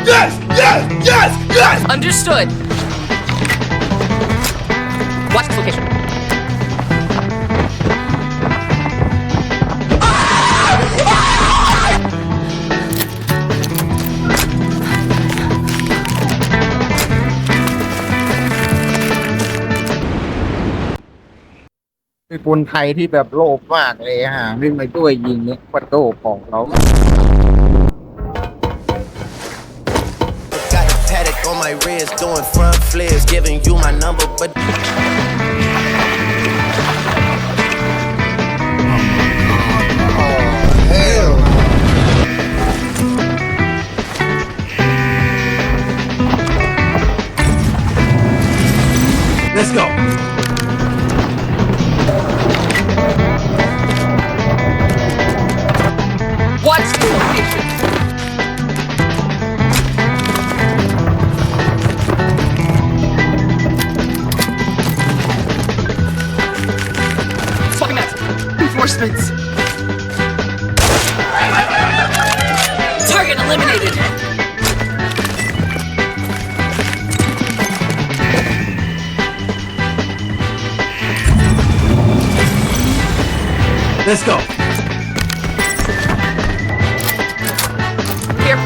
Yes! Yes! Yes! Yes! Understood. Watch this location.เป็นคนไทยที่แบบโลภมากเลยฮะวิ่งมาช่วยยิงเนี่ยปัตโต้ของเรา Got a paddock on my wrist, doing front flips, giving you my number, but Let's go! Watch this location. Smoking mats. Reinforcements. Target eliminated. Let's go! Here.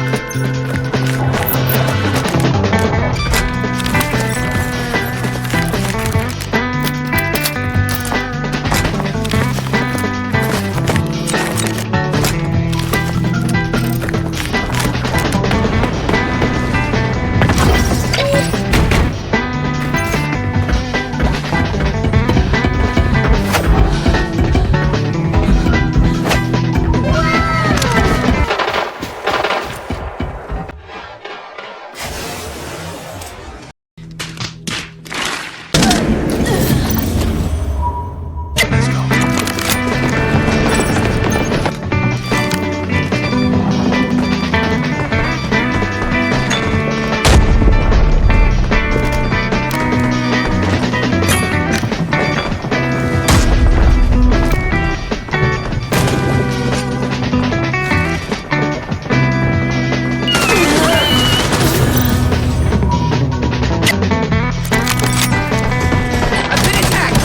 I've been attacked.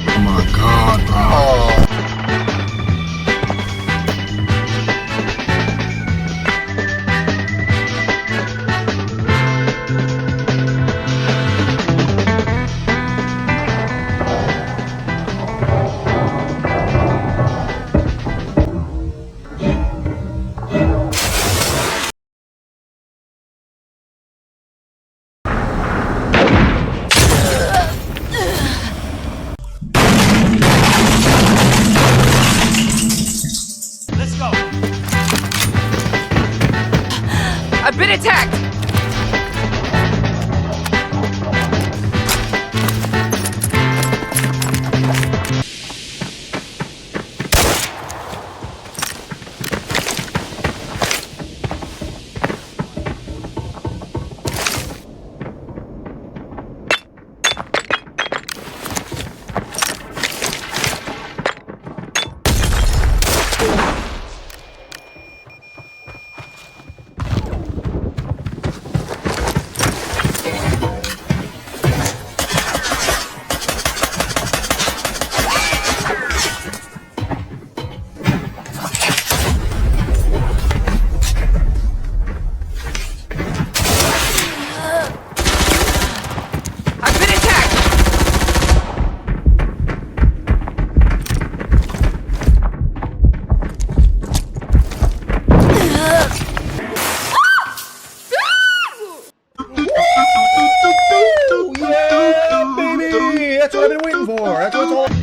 Oh my god, bro. Let's go! I've been attacked. I've been attacked. Yeah, baby! That's what I've been waiting for! That's what it's all